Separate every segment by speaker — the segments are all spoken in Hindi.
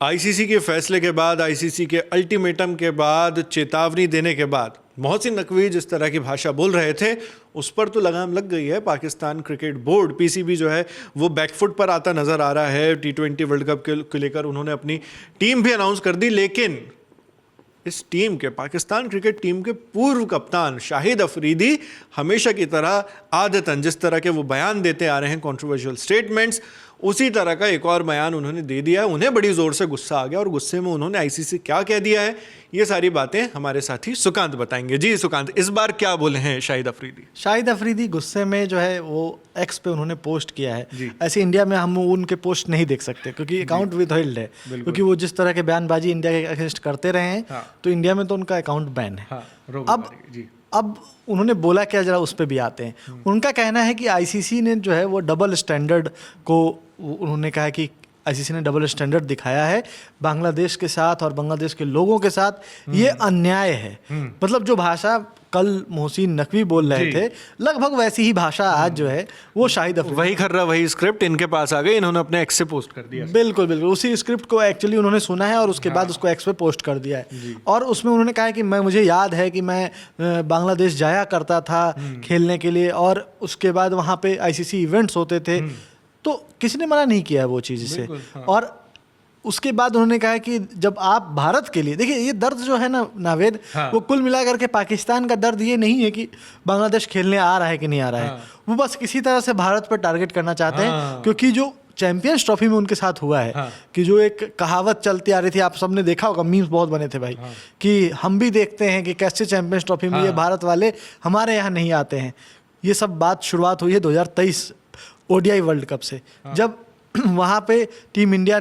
Speaker 1: आईसीसी के फैसले के बाद, आईसीसी के अल्टीमेटम के बाद, चेतावनी देने के बाद मोहसिन नकवी जिस तरह की भाषा बोल रहे थे उस पर तो लगाम लग गई है। पाकिस्तान क्रिकेट बोर्ड पीसीबी जो है वो बैकफुट पर आता नजर आ रहा है। T20 वर्ल्ड कप के लेकर उन्होंने अपनी टीम भी अनाउंस कर दी, लेकिन इस टीम के, पाकिस्तान क्रिकेट टीम के पूर्व कप्तान शाहिद अफरीदी हमेशा की तरह आदतन जिस तरह के वो बयान देते आ रहे हैं, कंट्रोवर्शियल स्टेटमेंट्स, उसी तरह का एक और बयान उन्होंने दे दिया है। उन्हें बड़ी ज़ोर से गुस्सा आ गया और गुस्से में उन्होंने आईसीसी क्या कह दिया है, ये सारी बातें हमारे साथी सुकांत बताएंगे। जी सुकांत, इस बार क्या बोले हैं शाहिद अफरीदी?
Speaker 2: शाहिद अफरीदी गुस्से में जो है वो एक्स पे उन्होंने पोस्ट किया है। ऐसे इंडिया में हम उनके पोस्ट नहीं देख सकते क्योंकि अकाउंट विथहेल्ड है, क्योंकि वो जिस तरह के बयानबाजी इंडिया के अगेंस्ट करते रहे हैं। तो इंडिया में तो उनका अकाउंट बैन है। अब उन्होंने बोला क्या, जरा उस पर भी आते हैं। उनका कहना है कि आईसीसी ने जो है वो डबल स्टैंडर्ड को, उन्होंने कहा कि आईसीसी ने डबल स्टैंडर्ड दिखाया है बांग्लादेश के साथ और बांग्लादेश के लोगों के साथ। ये अन्याय है। मतलब जो भाषा कल मोहसिन नकवी बोल रहे थे, लगभग वैसी ही भाषा आज जो है वो शाहिद अफरीदी,
Speaker 1: वही खर्रा वही स्क्रिप्ट इनके पास आ गई, इन्होंने अपने एक्स से पोस्ट कर दिया।
Speaker 2: बिल्कुल बिल्कुल उसी स्क्रिप्ट को एक्चुअली उन्होंने सुना है और उसके बाद उसको एक्स पे पोस्ट कर दिया है। और उसमें उन्होंने कहा है कि मुझे याद है कि मैं बांग्लादेश जाया करता था खेलने के लिए और उसके बाद वहाँ पे आईसीसी इवेंट्स होते थे, तो किसी ने मना नहीं किया वो चीज़ से। और उसके बाद उन्होंने कहा कि जब आप भारत के लिए, देखिए ये दर्द जो है ना नावेद, वो कुल मिलाकर के पाकिस्तान का दर्द ये नहीं है कि बांग्लादेश खेलने आ रहा है कि नहीं आ रहा है। वो बस किसी तरह से भारत पर टारगेट करना चाहते हैं, क्योंकि जो चैंपियंस ट्रॉफी में उनके साथ हुआ है कि जो एक कहावत चलती आ रही थी, आप सबने देखा होगा, मीम्स बहुत बने थे भाई, कि हम भी देखते हैं कि कैसे चैंपियंस ट्रॉफी में ये भारत वाले हमारे यहाँ नहीं आते हैं। ये सब बात शुरुआत हुई है 2023 ओडीआई वर्ल्ड कप से, जब वहाँ पे टीम इंडिया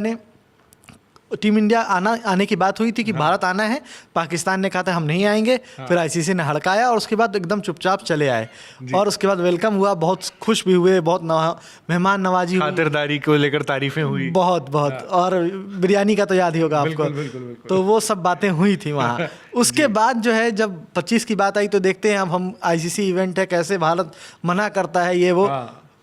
Speaker 2: आने की बात हुई थी कि भारत आना है। पाकिस्तान ने कहा था हम नहीं आएंगे। फिर आईसीसी ने हड़काया और उसके बाद एकदम चुपचाप चले आए और उसके बाद वेलकम हुआ, बहुत खुश भी हुए, बहुत मेहमान नवाजी हुई,
Speaker 1: खातिरदारी को लेकर तारीफें हुई
Speaker 2: बहुत और बिरयानी का तो याद ही होगा आपको। बिल्कुल। तो वो सब बातें हुई थी वहाँ। उसके बाद जो है जब 25 की बात आई तो देखते हैं अब हम आईसीसी इवेंट है, कैसे भारत मना करता है ये वो।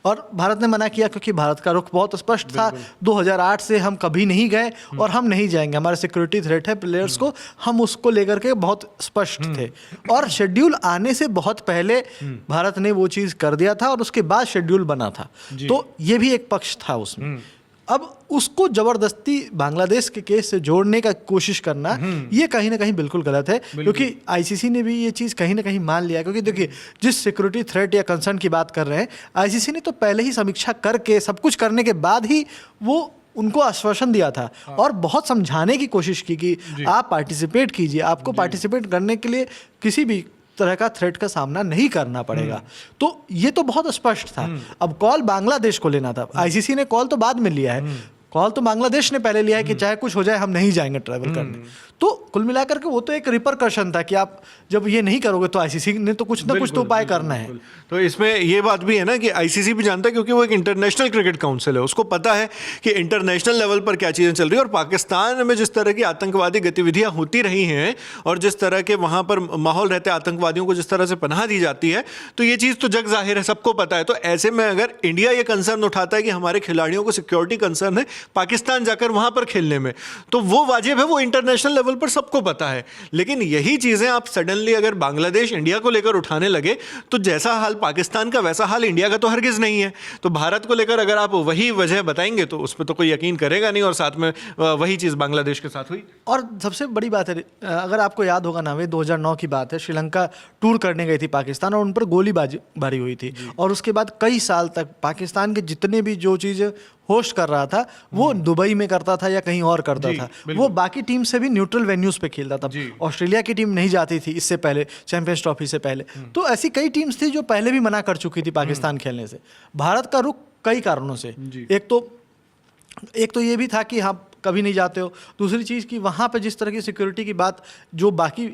Speaker 2: और भारत ने मना किया क्योंकि भारत का रुख बहुत स्पष्ट था। 2008 से हम कभी नहीं गए और हम नहीं जाएंगे, हमारा सिक्योरिटी थ्रेट है प्लेयर्स को, हम उसको लेकर के बहुत स्पष्ट थे। और शेड्यूल आने से बहुत पहले भारत ने वो चीज़ कर दिया था और उसके बाद शेड्यूल बना था, तो ये भी एक पक्ष था उसमें। अब उसको जबरदस्ती बांग्लादेश के केस से जोड़ने का कोशिश करना ये कहीं ना कहीं बिल्कुल गलत है, क्योंकि आईसीसी ने भी ये चीज़ कहीं ना कहीं मान लिया। क्योंकि देखिए, जिस सिक्योरिटी थ्रेट या कंसर्न की बात कर रहे हैं, आईसीसी ने तो पहले ही समीक्षा करके सब कुछ करने के बाद ही वो उनको आश्वासन दिया था और बहुत समझाने की कोशिश की कि आप पार्टिसिपेट कीजिए, आपको पार्टिसिपेट करने के लिए किसी भी तरह का थ्रेट का सामना नहीं करना पड़ेगा। तो ये तो बहुत स्पष्ट था। अब कॉल बांग्लादेश को लेना था, आईसीसी ने कॉल तो बाद में लिया है, कॉल तो बांग्लादेश ने पहले लिया है कि चाहे कुछ हो जाए हम नहीं जाएंगे ट्रैवल करने। तो कुल मिलाकर के वो तो एक रिपरकशन था कि आप जब ये नहीं करोगे तो आईसीसी ने तो कुछ ना कुछ तो उपाय करना है।
Speaker 1: तो इसमें ये बात भी है ना कि आईसीसी भी जानता है, क्योंकि वो एक इंटरनेशनल क्रिकेट काउंसिल है, उसको पता है कि इंटरनेशनल लेवल पर क्या चीज़ें चल रही है। और पाकिस्तान में जिस तरह की आतंकवादी गतिविधियां होती रही हैं और जिस तरह के वहाँ पर माहौल रहते हैं, आतंकवादियों को जिस तरह से पनाह दी जाती है, तो ये चीज़ तो जग जाहिर है, सबको पता है। तो ऐसे में अगर इंडिया ये कंसर्न उठाता है कि हमारे खिलाड़ियों को सिक्योरिटी कंसर्न है पाकिस्तान जाकर वहाँ पर खेलने में, तो वो वाजिब है, वो इंटरनेशनल लेवल पर सबको पता है। लेकिन यही चीजें आप सडनली अगर बांग्लादेश इंडिया को लेकर उठाने लगे तो जैसा हाल पाकिस्तान का वैसा हाल इंडिया का तो हरगिज नहीं है। तो भारत को लेकर अगर आप वही वजह बताएंगे तो उस पर तो कोई यकीन करेगा नहीं। और साथ में वही चीज बांग्लादेश के साथ हुई।
Speaker 2: और सबसे बड़ी बात है, अगर आपको याद होगा ना, 2009 की बात है, श्रीलंका टूर करने गई थी पाकिस्तान और उन पर गोलीबारी हुई थी। और उसके बाद कई साल तक पाकिस्तान के जितने भी जो चीज़ होस्ट कर रहा था वो दुबई में करता था या कहीं और करता था, वो बाकी टीम से भी न्यूट्रल वेन्यूज पे खेलता था। ऑस्ट्रेलिया की टीम नहीं जाती थी इससे पहले, चैंपियंस ट्रॉफी से पहले। तो ऐसी कई टीम्स थी जो पहले भी मना कर चुकी थी पाकिस्तान खेलने से। भारत का रुख कई कारणों से, एक तो ये भी था कि हाँ कभी नहीं जाते हो, दूसरी चीज़ कि वहाँ पे जिस तरह की सिक्योरिटी की बात जो बाकी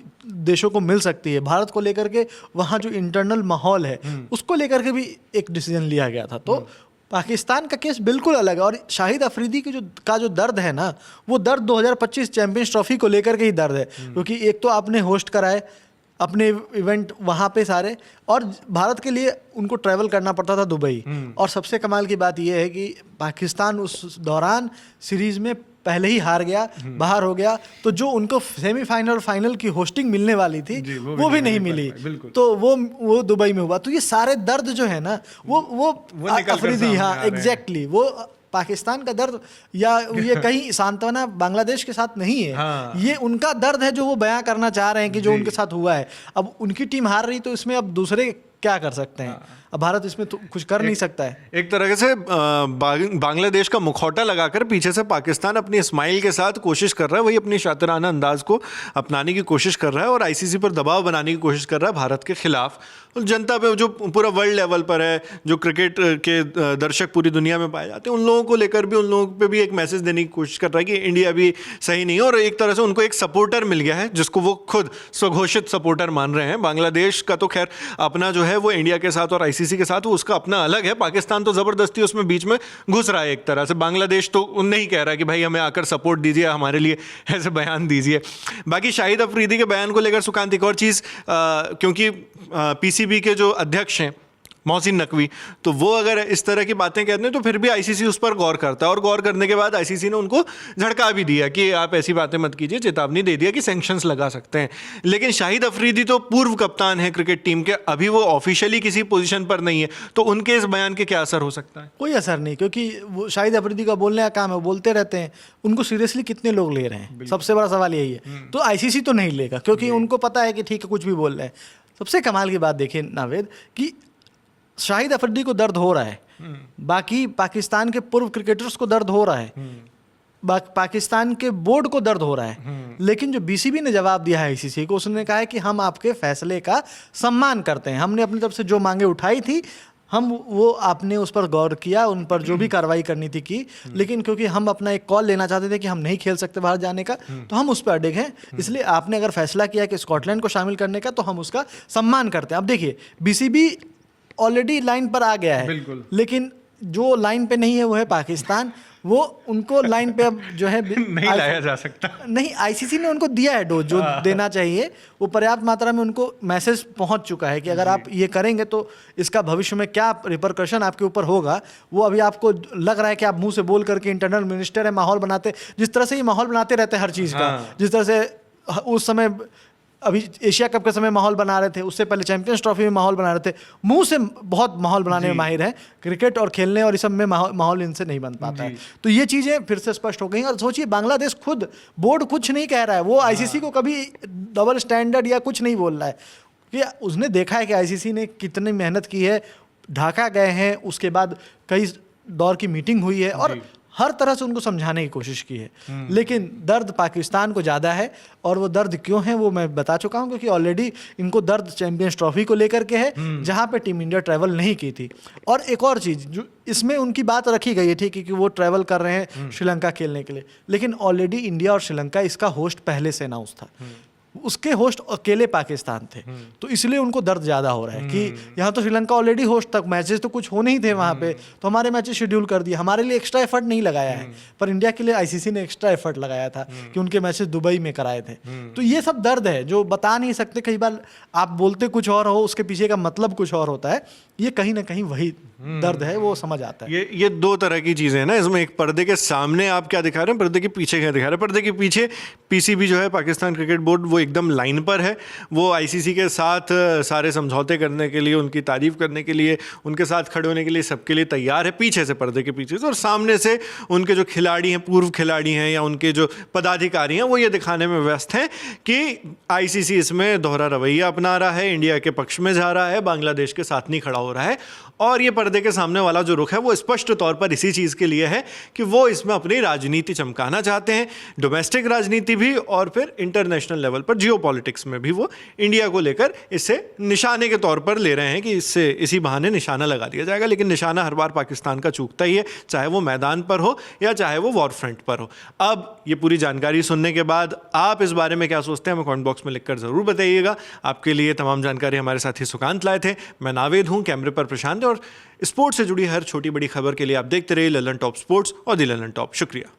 Speaker 2: देशों को मिल सकती है, भारत को लेकर के वहाँ जो इंटरनल माहौल है उसको लेकर के भी एक डिसीजन लिया गया था। तो पाकिस्तान का केस बिल्कुल अलग है। और शाहिद अफरीदी की जो दर्द है ना, वो दर्द 2025 चैंपियंस ट्रॉफी को लेकर के ही दर्द है। क्योंकि एक तो आपने होस्ट कराए अपने इवेंट वहाँ पे सारे, और भारत के लिए उनको ट्रैवल करना पड़ता था दुबई। और सबसे कमाल की बात यह है कि पाकिस्तान उस दौरान सीरीज़ में पहले ही हार गया, बाहर हो गया, तो जो उनको सेमीफाइनल और फाइनल की होस्टिंग मिलने वाली थी वो भी नहीं मिली, तो वो दुबई में हुआ। तो ये सारे दर्द जो है ना वो अफरीदी, हाँ एग्जैक्टली, वो पाकिस्तान का दर्द या ये कहीं सांत्वना बांग्लादेश के साथ नहीं है,
Speaker 1: हाँ।
Speaker 2: ये उनका दर्द है जो वो बयां करना चाह रहे हैं कि जो उनके साथ हुआ है। अब उनकी टीम हार रही तो इसमें अब दूसरे क्या कर सकते हैं? अब भारत इसमें तो कुछ कर नहीं सकता है।
Speaker 1: एक तरह से बांग्लादेश का मुखौटा लगाकर पीछे से पाकिस्तान अपनी स्माइल के साथ कोशिश कर रहा है, वही अपनी शातिराना अंदाज को अपनाने की कोशिश कर रहा है और आईसीसी पर दबाव बनाने की कोशिश कर रहा है भारत के खिलाफ। जनता पे जो पूरा वर्ल्ड लेवल पर है, जो क्रिकेट के दर्शक पूरी दुनिया में पाए जाते हैं, उन लोगों को लेकर भी, उन लोगों पे भी एक मैसेज देने की कोशिश कर रहा है कि इंडिया भी सही नहीं है। और एक तरह से उनको एक सपोर्टर मिल गया है जिसको वो खुद स्वघोषित सपोर्टर मान रहे हैं। बांग्लादेश का तो खैर अपना जो है वो इंडिया के साथ और आईसीसी के साथ वो उसका अपना अलग है। पाकिस्तान तो ज़बरदस्ती उसमें बीच में घुस रहा है एक तरह से। बांग्लादेश तो नहीं कह रहा है कि भाई हमें आकर सपोर्ट दीजिए, हमारे लिए ऐसे बयान दीजिए। बाकी शाहिद अफरीदी के बयान को लेकर सुकांत एक और चीज़, क्योंकि पीसीबी के जो अध्यक्ष हैं मोहसिन नकवी, तो वो अगर इस तरह की बातें कहते हैं तो फिर भी आईसीसी उस पर गौर करता है और गौर करने के बाद आईसीसी ने उनको झड़का भी दिया कि आप ऐसी बातें मत कीजिए, चेतावनी दे दिया कि सैंक्शंस लगा सकते हैं। लेकिन शाहिद अफरीदी तो पूर्व कप्तान है क्रिकेट टीम के, अभी वो ऑफिशियली किसी पोजीशन पर नहीं है, तो उनके इस बयान के क्या असर हो सकता है?
Speaker 2: कोई असर नहीं, क्योंकि वो शाहिद अफरीदी का बोलने का काम है, वो बोलते रहते हैं। उनको सीरियसली कितने लोग ले रहे हैं, सबसे बड़ा सवाल यही है। तो आईसीसी तो नहीं लेगा, क्योंकि उनको पता है कि ठीक है कुछ भी बोल रहे हैं। सबसे कमाल की बात देखिए नावेद कि शाहिद अफरीदी को दर्द हो रहा है, बाकी पाकिस्तान के पूर्व क्रिकेटर्स को दर्द हो रहा है, पाकिस्तान के बोर्ड को दर्द हो रहा है, लेकिन जो बीसीबी ने जवाब दिया है आईसीसी को, उसने कहा है कि हम आपके फैसले का सम्मान करते हैं, हमने अपनी तरफ से जो मांगे उठाई थी, हम वो आपने उस पर गौर किया, उन पर जो भी कार्रवाई करनी थी की, लेकिन क्योंकि हम अपना एक कॉल लेना चाहते थे कि हम नहीं खेल सकते बाहर जाने का, तो हम उस पर अडिग हैं, इसलिए आपने अगर फैसला किया कि स्कॉटलैंड को शामिल करने का, तो हम उसका सम्मान करते हैं। अब देखिए बीसीबी ऑलरेडी लाइन पर आ गया है, लेकिन जो लाइन पे नहीं है वो है पाकिस्तान, वो उनको लाइन पे अब जो है
Speaker 1: नहीं लाया जा सकता।
Speaker 2: नहीं, आईसीसी ने उनको दिया है डोज जो देना चाहिए, वो पर्याप्त मात्रा में उनको मैसेज पहुंच चुका है कि अगर आप ये करेंगे तो इसका भविष्य में क्या रिपरकशन आपके ऊपर होगा। वो अभी आपको लग रहा है कि आप मुंह से बोल करके इंटरनल मिनिस्टर है, माहौल बनाते, जिस तरह से ये माहौल बनाते रहते हैं हर चीज़ का, जिस तरह से उस समय अभी एशिया कप के समय माहौल बना रहे थे, उससे पहले चैंपियंस ट्रॉफी में माहौल बना रहे थे, मुंह से बहुत माहौल बनाने में माहिर हैं। क्रिकेट और खेलने और इस सब में माहौल इनसे नहीं बन पाता है। तो ये चीज़ें फिर से स्पष्ट हो गई। और सोचिए बांग्लादेश खुद, बोर्ड कुछ नहीं कह रहा है, वो आईसीसी को कभी डबल स्टैंडर्ड या कुछ नहीं बोल रहा है, कि उसने देखा है कि आईसीसी ने कितनी मेहनत की है, ढाका गए हैं, उसके बाद कई दौर की मीटिंग हुई है और हर तरह से उनको समझाने की कोशिश की है। लेकिन दर्द पाकिस्तान को ज़्यादा है, और वो दर्द क्यों है वो मैं बता चुका हूँ, क्योंकि ऑलरेडी इनको दर्द चैंपियंस ट्रॉफी को लेकर के है, जहाँ पे टीम इंडिया ट्रैवल नहीं की थी। और एक और चीज़ जो इसमें उनकी बात रखी गई है, ठीक है, कि वो ट्रैवल कर रहे हैं श्रीलंका खेलने के लिए, लेकिन ऑलरेडी इंडिया और श्रीलंका इसका होस्ट पहले से अनाउंस था, उसके होस्ट अकेले पाकिस्तान थे, तो इसलिए उनको दर्द ज़्यादा हो रहा है कि यहाँ तो श्रीलंका ऑलरेडी होस्ट तक, मैचेस तो कुछ होने ही थे वहाँ पे, तो हमारे मैचेस शेड्यूल कर दिए, हमारे लिए एक्स्ट्रा एफर्ट नहीं लगाया है, पर इंडिया के लिए आईसीसी ने एक्स्ट्रा एफर्ट लगाया था कि उनके मैचेस दुबई में कराए थे। तो ये सब दर्द है जो बता नहीं सकते, कई बार आप बोलते कुछ और हो, उसके पीछे का मतलब कुछ और होता है, ये कहीं ना कहीं वही दर्द है, वो समझ आता है।
Speaker 1: ये दो तरह की चीज़ें हैं ना इसमें, एक पर्दे के सामने आप क्या दिखा रहे हैं, पर्दे के पीछे क्या दिखा रहे हैं। पर्दे के पीछे पीसीबी जो है, पाकिस्तान क्रिकेट बोर्ड, वो एकदम लाइन पर है, वो आईसीसी के साथ सारे समझौते करने के लिए, उनकी तारीफ करने के लिए, उनके साथ खड़े होने के लिए, सबके लिए तैयार है, पीछे से, पर्दे के पीछे से। और सामने से उनके जो खिलाड़ी हैं, पूर्व खिलाड़ी हैं या उनके जो पदाधिकारी हैं, वो ये दिखाने में व्यस्त हैं कि आईसीसी इसमें दोहरा रवैया अपना रहा है, इंडिया के पक्ष में जा रहा है, बांग्लादेश के साथ नहीं खड़ा हो रहा है। और ये पर्दे के सामने वाला जो रुख है वो स्पष्ट तौर पर इसी चीज़ के लिए है कि वो इसमें अपनी राजनीति चमकाना चाहते हैं, डोमेस्टिक राजनीति भी और फिर इंटरनेशनल लेवल पर जियोपॉलिटिक्स में भी वो इंडिया को लेकर इसे निशाने के तौर पर ले रहे हैं कि इससे इसी बहाने निशाना लगा दिया जाएगा। लेकिन निशाना हर बार पाकिस्तान का चूकता ही है, चाहे वो मैदान पर हो या चाहे वो वॉर फ्रंट पर हो। अब ये पूरी जानकारी सुनने के बाद आप इस बारे में क्या सोचते हैं, हमें कमेंट बॉक्स में लिखकर ज़रूर बताइएगा। आपके लिए तमाम जानकारी हमारे साथी सुकांत लाए थे। मैं नावेद हूँ, कैमरे पर प्रशांत, और स्पोर्ट्स से जुड़ी हर छोटी बड़ी खबर के लिए आप देखते रहिए ललन टॉप स्पोर्ट्स और दी ललन टॉप। शुक्रिया।